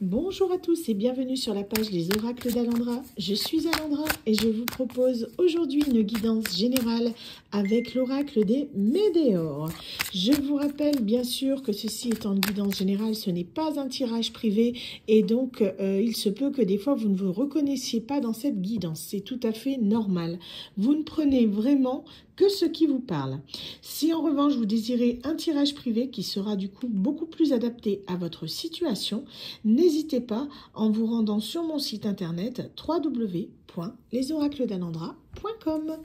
Bonjour à tous et bienvenue sur la page Les Oracles d'Alendra. Je suis Alendra et je vous propose aujourd'hui une guidance générale avec l'oracle des Médéors. Je vous rappelle bien sûr que ceci étant une guidance générale, ce n'est pas un tirage privé et donc il se peut que des fois vous ne vous reconnaissiez pas dans cette guidance. C'est tout à fait normal. Vous ne prenez vraiment que ce qui vous parle. Si en revanche vous désirez un tirage privé qui sera du coup beaucoup plus adapté à votre situation, n'hésitez pas en vous rendant sur mon site internet www.lesoracledalendra.com.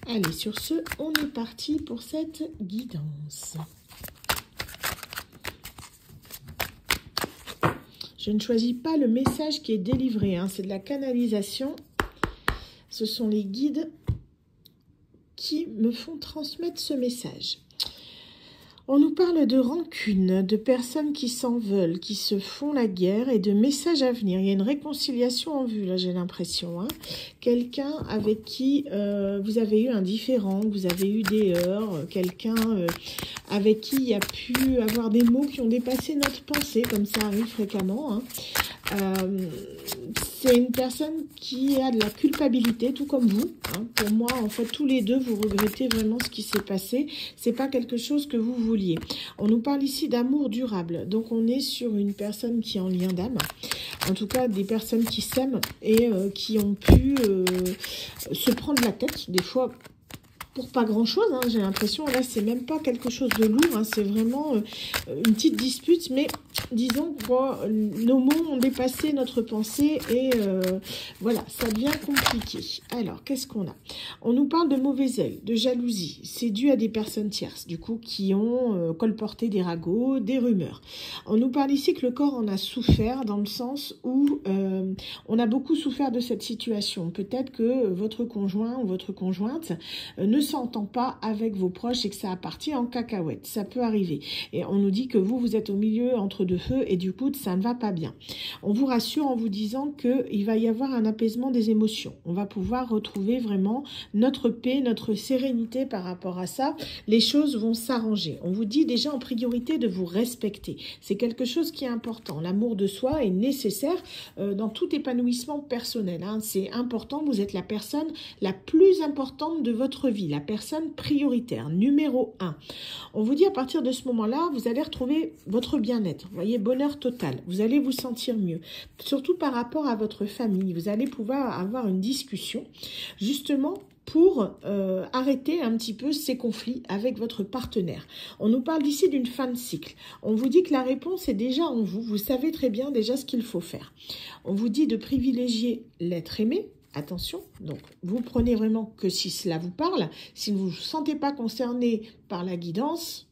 Allez, sur ce, on est parti pour cette guidance. Je ne choisis pas le message qui est délivré, c'est de la canalisation. Ce sont les guides qui me font transmettre ce message. On nous parle de rancune, de personnes qui s'en veulent, qui se font la guerre et de messages à venir. Il y a une réconciliation en vue, là j'ai l'impression. Quelqu'un avec qui vous avez eu un différend, vous avez eu des heurts, quelqu'un avec qui il y a pu avoir des mots qui ont dépassé notre pensée, comme ça arrive fréquemment. C'est une personne qui a de la culpabilité, tout comme vous. Pour moi, en fait, tous les deux, vous regrettez vraiment ce qui s'est passé. C'est pas quelque chose que vous vouliez. On nous parle ici d'amour durable. Donc, on est sur une personne qui est en lien d'âme. En tout cas, des personnes qui s'aiment et qui ont pu se prendre la tête, des fois, pour pas grand chose, j'ai l'impression, là c'est même pas quelque chose de lourd, c'est vraiment une petite dispute, mais disons que nos mots ont dépassé notre pensée et voilà, ça devient compliqué. Alors, qu'est-ce qu'on a? On nous parle de mauvais œil, de jalousie, c'est dû à des personnes tierces, du coup, qui ont colporté des ragots, des rumeurs. On nous parle ici que le corps en a souffert, dans le sens où on a beaucoup souffert de cette situation. Peut-être que votre conjoint ou votre conjointe ne s'entend pas avec vos proches et que ça a parti en cacahuète. Ça peut arriver. Et on nous dit que vous êtes au milieu entre deux feux et du coup, ça ne va pas bien. On vous rassure en vous disant qu'il va y avoir un apaisement des émotions. On va pouvoir retrouver vraiment notre paix, notre sérénité par rapport à ça. Les choses vont s'arranger. On vous dit déjà en priorité de vous respecter. C'est quelque chose qui est important. L'amour de soi est nécessaire dans tout épanouissement personnel. C'est important. Vous êtes la personne la plus importante de votre vie. La personne prioritaire, numéro 1. On vous dit à partir de ce moment-là, vous allez retrouver votre bien-être. Vous voyez, bonheur total. Vous allez vous sentir mieux. Surtout par rapport à votre famille. Vous allez pouvoir avoir une discussion justement pour arrêter un petit peu ces conflits avec votre partenaire. On nous parle d'ici d'une fin de cycle. On vous dit que la réponse est déjà en vous. Vous savez très bien déjà ce qu'il faut faire. On vous dit de privilégier l'être aimé. Attention, donc vous prenez vraiment que si cela vous parle. Si vous ne vous sentez pas concerné par la guidance,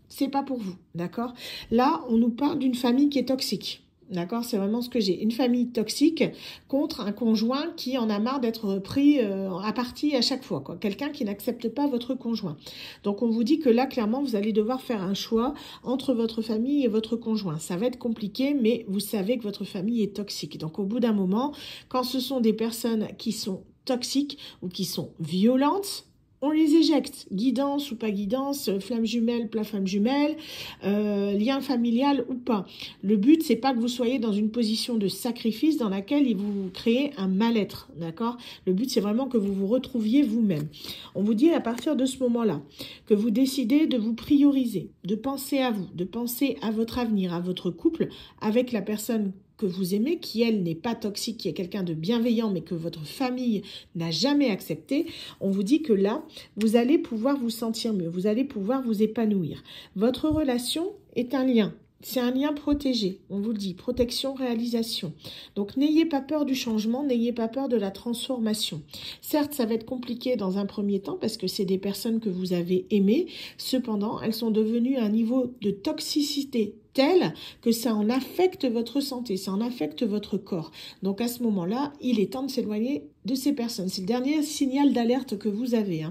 c'est pas pour vous, d'accord? Là, on nous parle d'une famille qui est toxique. D'accord, c'est vraiment ce que j'ai. Une famille toxique contre un conjoint qui en a marre d'être pris à partie à chaque fois. Quelqu'un qui n'accepte pas votre conjoint. Donc, on vous dit que là, clairement, vous allez devoir faire un choix entre votre famille et votre conjoint. Ça va être compliqué, mais vous savez que votre famille est toxique. Donc, au bout d'un moment, quand ce sont des personnes qui sont toxiques ou qui sont violentes, on les éjecte, guidance ou pas guidance, flamme jumelle, plat flamme jumelle, lien familial ou pas. Le but, c'est pas que vous soyez dans une position de sacrifice dans laquelle il vous crée un mal-être, d'accord? Le but, c'est vraiment que vous vous retrouviez vous-même. On vous dit à partir de ce moment-là que vous décidez de vous prioriser, de penser à vous, de penser à votre avenir, à votre couple avec la personne que vous aimez, qui elle n'est pas toxique, qui est quelqu'un de bienveillant, mais que votre famille n'a jamais accepté, on vous dit que là, vous allez pouvoir vous sentir mieux, vous allez pouvoir vous épanouir. Votre relation est un lien. C'est un lien protégé, on vous le dit, protection, réalisation. Donc n'ayez pas peur du changement, n'ayez pas peur de la transformation. Certes, ça va être compliqué dans un premier temps parce que c'est des personnes que vous avez aimées. Cependant, elles sont devenues à un niveau de toxicité tel que ça en affecte votre santé, ça en affecte votre corps. Donc à ce moment-là, il est temps de s'éloigner de ces personnes. C'est le dernier signal d'alerte que vous avez.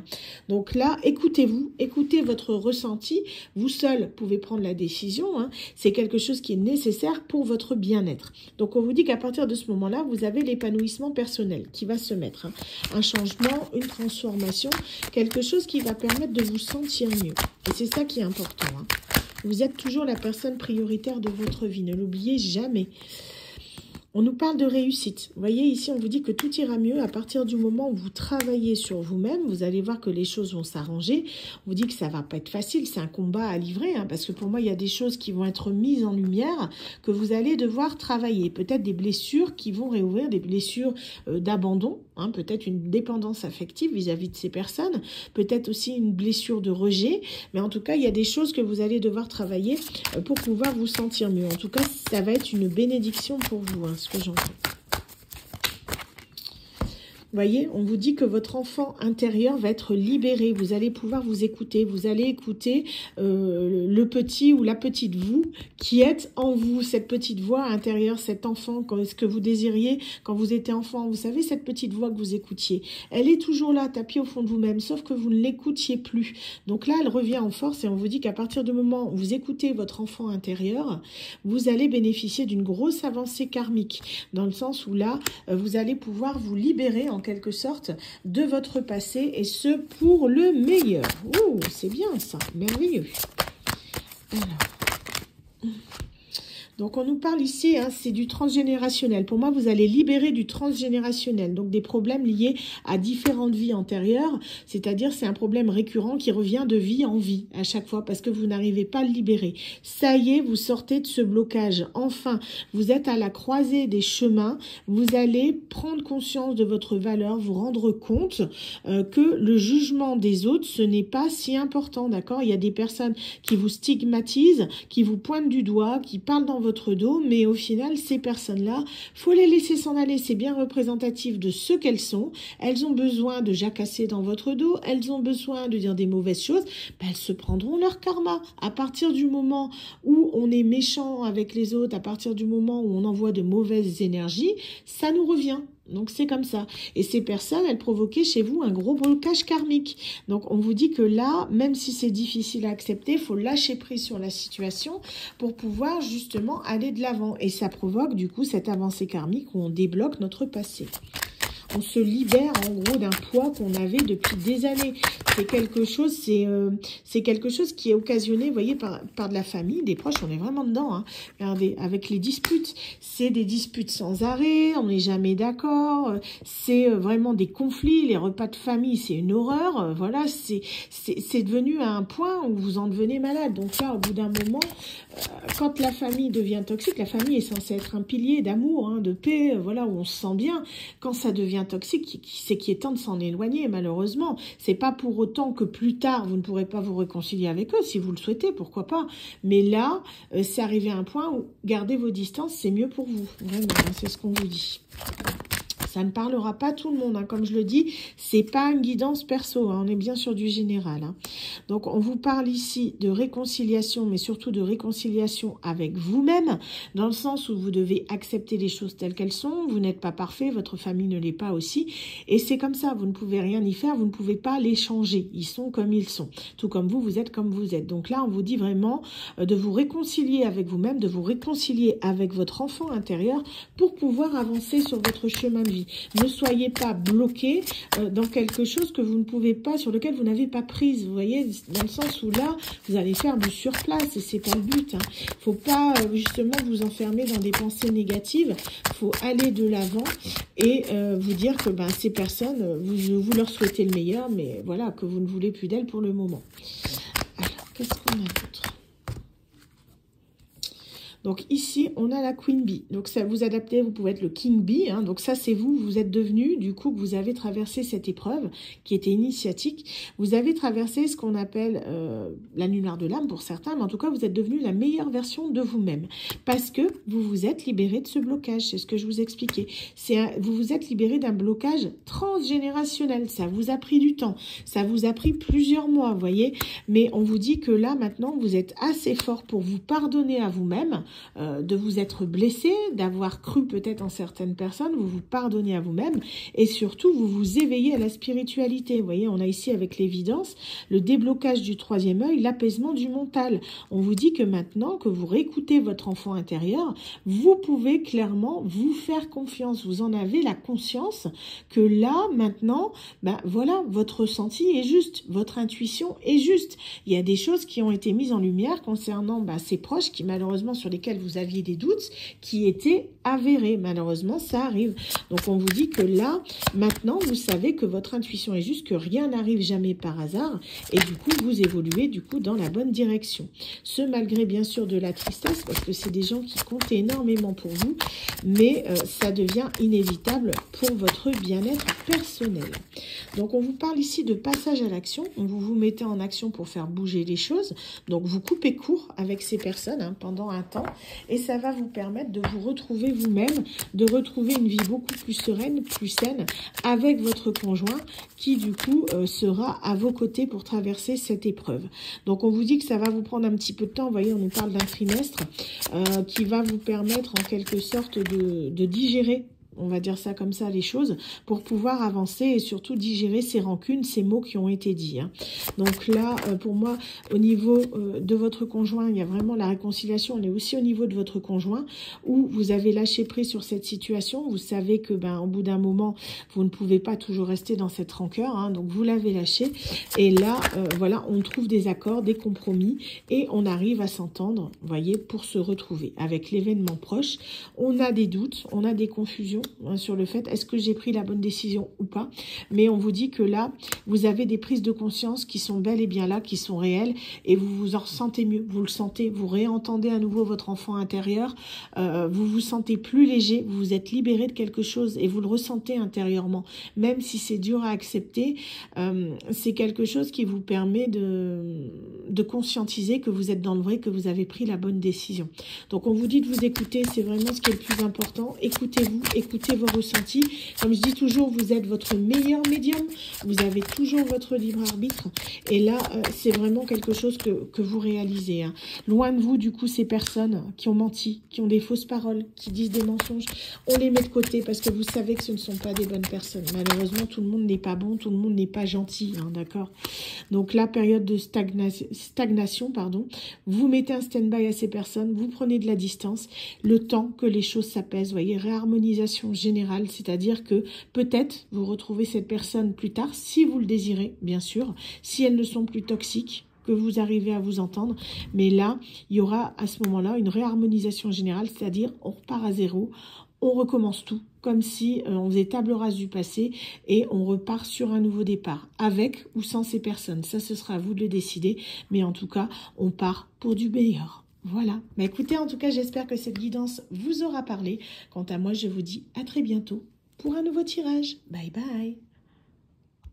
Donc là, écoutez-vous, écoutez votre ressenti. Vous seul pouvez prendre la décision. C'est quelque chose qui est nécessaire pour votre bien-être. Donc on vous dit qu'à partir de ce moment-là, vous avez l'épanouissement personnel qui va se mettre. Un changement, une transformation, quelque chose qui va permettre de vous sentir mieux. Et c'est ça qui est important. Vous êtes toujours la personne prioritaire de votre vie, ne l'oubliez jamais. On nous parle de réussite. Vous voyez, ici, on vous dit que tout ira mieux à partir du moment où vous travaillez sur vous-même. Vous allez voir que les choses vont s'arranger. On vous dit que ça va pas être facile. C'est un combat à livrer, hein, parce que pour moi, il y a des choses qui vont être mises en lumière que vous allez devoir travailler. Peut-être des blessures qui vont réouvrir, des blessures d'abandon, hein, peut-être une dépendance affective vis-à-vis de ces personnes, peut-être aussi une blessure de rejet. Mais en tout cas, il y a des choses que vous allez devoir travailler pour pouvoir vous sentir mieux. En tout cas, ça va être une bénédiction pour vous, hein, ce que j'entends. Vous voyez, on vous dit que votre enfant intérieur va être libéré. Vous allez pouvoir vous écouter. Vous allez écouter le petit ou la petite vous qui êtes en vous. Cette petite voix intérieure, cet enfant, ce que vous désiriez quand vous étiez enfant. Vous savez, cette petite voix que vous écoutiez. Elle est toujours là, tapie au fond de vous-même, sauf que vous ne l'écoutiez plus. Donc là, elle revient en force et on vous dit qu'à partir du moment où vous écoutez votre enfant intérieur, vous allez bénéficier d'une grosse avancée karmique. Dans le sens où là, vous allez pouvoir vous libérer en quelque sorte de votre passé et ce pour le meilleur. Oh, c'est bien ça, merveilleux. Alors, donc on nous parle ici, hein, c'est du transgénérationnel. Pour moi, vous allez libérer du transgénérationnel, donc des problèmes liés à différentes vies antérieures, c'est-à-dire c'est un problème récurrent qui revient de vie en vie à chaque fois parce que vous n'arrivez pas à le libérer. Ça y est, vous sortez de ce blocage. Enfin, vous êtes à la croisée des chemins, vous allez prendre conscience de votre valeur, vous rendre compte que le jugement des autres, ce n'est pas si important, d'accord? Il y a des personnes qui vous stigmatisent, qui vous pointent du doigt, qui parlent dans votre dos, mais au final, ces personnes-là, faut les laisser s'en aller. C'est bien représentatif de ce qu'elles sont. Elles ont besoin de jacasser dans votre dos. Elles ont besoin de dire des mauvaises choses. Ben, elles se prendront leur karma. À partir du moment où on est méchant avec les autres, à partir du moment où on envoie de mauvaises énergies, ça nous revient. Donc, c'est comme ça. Et ces personnes, elles provoquaient chez vous un gros blocage karmique. Donc, on vous dit que là, même si c'est difficile à accepter, il faut lâcher prise sur la situation pour pouvoir justement aller de l'avant. Et ça provoque du coup cette avancée karmique où on débloque notre passé. On se libère en gros d'un poids qu'on avait depuis des années. C'est quelque chose, c'est quelque chose qui est occasionné, vous voyez, par de la famille, des proches. On est vraiment dedans. Hein. Regardez, avec les disputes, c'est des disputes sans arrêt. On n'est jamais d'accord. C'est vraiment des conflits. Les repas de famille, c'est une horreur. Voilà, c'est devenu à un point où vous en devenez malade. Donc là, au bout d'un moment, quand la famille devient toxique, la famille est censée être un pilier d'amour, hein, de paix, voilà, où on se sent bien. Quand ça devient toxique, c'est qu'il est temps de s'en éloigner, malheureusement. C'est pas pour autant que plus tard, vous ne pourrez pas vous réconcilier avec eux, si vous le souhaitez, pourquoi pas. Mais là, c'est arrivé à un point où garder vos distances, c'est mieux pour vous. Vraiment, c'est ce qu'on vous dit. Ça ne parlera pas tout le monde, hein. Comme je le dis, c'est pas une guidance perso, hein. On est bien sur du général. Hein. Donc, on vous parle ici de réconciliation, mais surtout de réconciliation avec vous-même, dans le sens où vous devez accepter les choses telles qu'elles sont. Vous n'êtes pas parfait, votre famille ne l'est pas aussi. Et c'est comme ça, vous ne pouvez rien y faire, vous ne pouvez pas les changer. Ils sont comme ils sont. Tout comme vous êtes comme vous êtes. Donc là, on vous dit vraiment de vous réconcilier avec vous-même, de vous réconcilier avec votre enfant intérieur pour pouvoir avancer sur votre chemin de vie. Ne soyez pas bloqué dans quelque chose que vous ne pouvez pas, sur lequel vous n'avez pas prise. Vous voyez, dans le sens où là, vous allez faire du surplace et c'est pas le but. Hein. Faut pas justement vous enfermer dans des pensées négatives. Faut aller de l'avant et vous dire que ces personnes, vous leur souhaitez le meilleur, mais voilà, que vous ne voulez plus d'elles pour le moment. Alors, qu'est-ce qu'on a d'autre ? Donc ici, on a la Queen Bee. Donc ça vous adaptez, vous pouvez être le King Bee. Hein. Donc ça, c'est vous. Vous êtes devenu, du coup, que vous avez traversé cette épreuve qui était initiatique. Vous avez traversé ce qu'on appelle l'annular de l'âme pour certains. Mais en tout cas, vous êtes devenu la meilleure version de vous-même. Parce que vous vous êtes libéré de ce blocage. C'est ce que je vous expliquais. Vous vous êtes libéré d'un blocage transgénérationnel. Ça vous a pris du temps. Ça vous a pris plusieurs mois, vous voyez. Mais on vous dit que là, maintenant, vous êtes assez fort pour vous pardonner à vous-même. De vous être blessé, d'avoir cru peut-être en certaines personnes, vous vous pardonnez à vous-même et surtout vous vous éveillez à la spiritualité. Vous voyez, on a ici avec l'évidence le déblocage du troisième œil, l'apaisement du mental. On vous dit que maintenant que vous réécoutez votre enfant intérieur, vous pouvez clairement vous faire confiance. Vous en avez la conscience que là, maintenant, voilà, votre ressenti est juste, votre intuition est juste. Il y a des choses qui ont été mises en lumière concernant ces proches qui malheureusement sur lesquels lesquels vous aviez des doutes qui étaient avérés. Malheureusement, ça arrive. Donc, on vous dit que là, maintenant, vous savez que votre intuition est juste, que rien n'arrive jamais par hasard. Et du coup, vous évoluez du coup dans la bonne direction. Ce, malgré bien sûr de la tristesse, parce que c'est des gens qui comptent énormément pour vous, mais ça devient inévitable pour votre bien-être personnel. Donc, on vous parle ici de passage à l'action. Vous vous mettez en action pour faire bouger les choses. Donc, vous coupez court avec ces personnes pendant un temps et ça va vous permettre de vous retrouver vous-même, de retrouver une vie beaucoup plus sereine, plus saine avec votre conjoint qui, du coup, sera à vos côtés pour traverser cette épreuve. Donc, on vous dit que ça va vous prendre un petit peu de temps. Vous voyez, on nous parle d'un trimestre qui va vous permettre en quelque sorte de digérer, on va dire ça comme ça, les choses, pour pouvoir avancer et surtout digérer ces rancunes, ces mots qui ont été dits. Donc là, pour moi, au niveau de votre conjoint, il y a vraiment la réconciliation, mais aussi au niveau de votre conjoint, où vous avez lâché prise sur cette situation. Vous savez que, au bout d'un moment, vous ne pouvez pas toujours rester dans cette rancœur, donc vous l'avez lâché. Et là, voilà, on trouve des accords, des compromis, et on arrive à s'entendre, vous voyez, pour se retrouver. Avec l'événement proche, on a des doutes, on a des confusions, sur le fait, est-ce que j'ai pris la bonne décision ou pas? Mais on vous dit que là, vous avez des prises de conscience qui sont bel et bien là, qui sont réelles, et vous vous en ressentez mieux, vous le sentez, vous réentendez à nouveau votre enfant intérieur, vous vous sentez plus léger, vous vous êtes libéré de quelque chose, et vous le ressentez intérieurement, même si c'est dur à accepter, c'est quelque chose qui vous permet de conscientiser que vous êtes dans le vrai, que vous avez pris la bonne décision. Donc on vous dit de vous écouter, c'est vraiment ce qui est le plus important, écoutez-vous, écoutez vos ressentis. Comme je dis toujours, vous êtes votre meilleur médium. Vous avez toujours votre libre arbitre. Et là, c'est vraiment quelque chose que vous réalisez. Loin de vous, du coup, ces personnes qui ont menti, qui ont des fausses paroles, qui disent des mensonges, on les met de côté parce que vous savez que ce ne sont pas des bonnes personnes. Malheureusement, tout le monde n'est pas bon, tout le monde n'est pas gentil, d'accord? Donc la période de stagnation, vous mettez un stand-by à ces personnes, vous prenez de la distance, le temps que les choses s'apaisent, vous voyez, réharmonisation générale, c'est-à-dire que peut-être vous retrouvez cette personne plus tard, si vous le désirez, bien sûr, si elles ne sont plus toxiques, que vous arrivez à vous entendre, mais là, il y aura à ce moment-là une réharmonisation générale, c'est-à-dire on repart à zéro, on recommence tout, comme si on faisait table rase du passé et on repart sur un nouveau départ, avec ou sans ces personnes. Ça, ce sera à vous de le décider, mais en tout cas, on part pour du meilleur. Voilà. Écoutez, en tout cas, j'espère que cette guidance vous aura parlé. Quant à moi, je vous dis à très bientôt pour un nouveau tirage. Bye bye.